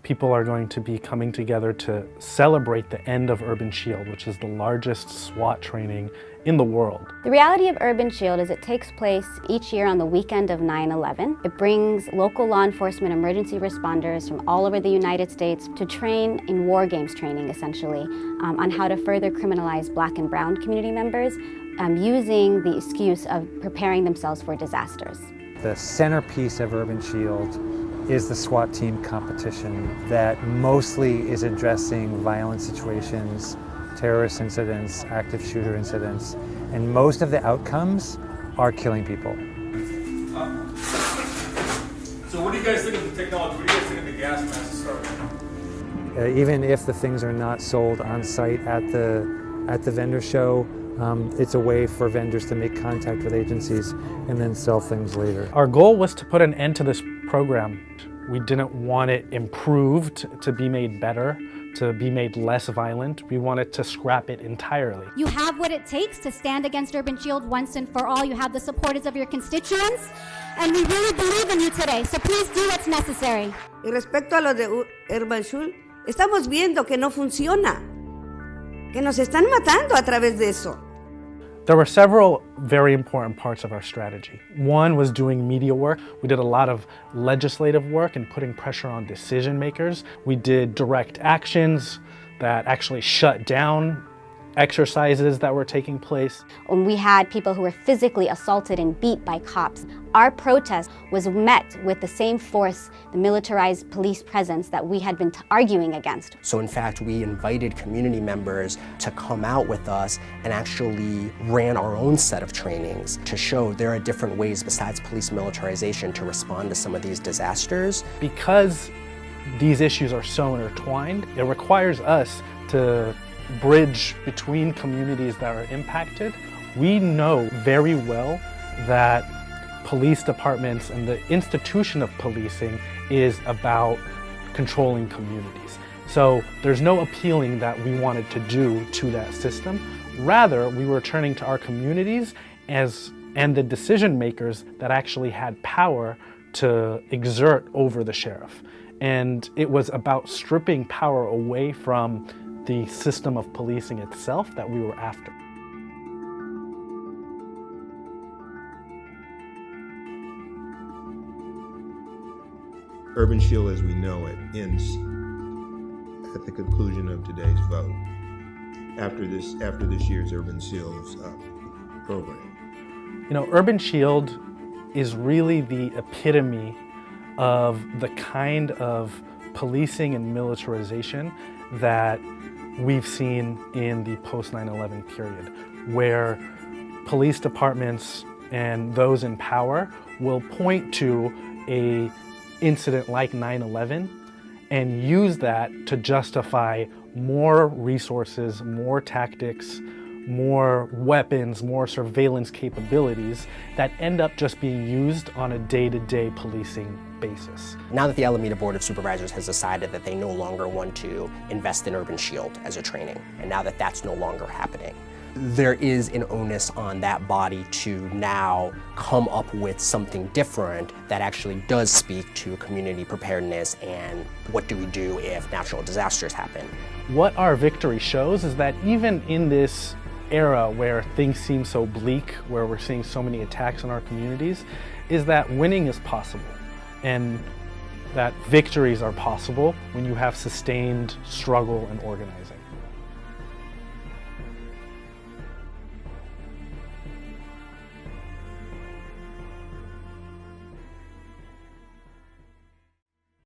people are going to be coming together to celebrate the end of Urban Shield, which is the largest SWAT training in the world. The reality of Urban Shield is it takes place each year on the weekend of 9/11. It brings local law enforcement emergency responders from all over the United States to train in war games training, essentially, on how to further criminalize Black and Brown community members using the excuse of preparing themselves for disasters. The centerpiece of Urban Shield is the SWAT team competition that mostly is addressing violent situations, terrorist incidents, active shooter incidents, and most of the outcomes are killing people. So what do you guys think of the technology? What do you guys think of the gas mask to start with? Even if the things are not sold on site at the vendor show, it's a way for vendors to make contact with agencies and then sell things later. Our goal was to put an end to this program. We didn't want it improved to be made better, to be made less violent. We wanted to scrap it entirely. You have what it takes to stand against Urban Shield once and for all. You have the supporters of your constituents, and we really believe in you today, so please do what's necessary. Y respecto a lo de Urban Shield, estamos viendo que no funciona, que nos están matando a través de eso. There were several very important parts of our strategy. One was doing media work. We did a lot of legislative work and putting pressure on decision makers. We did direct actions that actually shut down exercises that were taking place. When we had people who were physically assaulted and beat by cops, our protest was met with the same force, the militarized police presence that we had been arguing against. So in fact, we invited community members to come out with us and actually ran our own set of trainings to show there are different ways besides police militarization to respond to some of these disasters. Because these issues are so intertwined, it requires us to bridge between communities that are impacted. We know very well that police departments and the institution of policing is about controlling communities. So there's no appealing that we wanted to do to that system. Rather, we were turning to our communities and the decision makers that actually had power to exert over the sheriff. And it was about stripping power away from the system of policing itself that we were after. Urban Shield as we know it ends at the conclusion of today's vote after this year's Urban Shield program. You know, Urban Shield is really the epitome of the kind of policing and militarization that we've seen in the post 9/11 period, where police departments and those in power will point to a incident like 9/11 and use that to justify more resources, more tactics, more weapons, more surveillance capabilities that end up just being used on a day-to-day policing basis. Now that the Alameda Board of Supervisors has decided that they no longer want to invest in Urban Shield as a training, and now that that's no longer happening, there is an onus on that body to now come up with something different that actually does speak to community preparedness and what do we do if natural disasters happen. What our victory shows is that even in this era where things seem so bleak, where we're seeing so many attacks on our communities, is that winning is possible and that victories are possible when you have sustained struggle and organizing.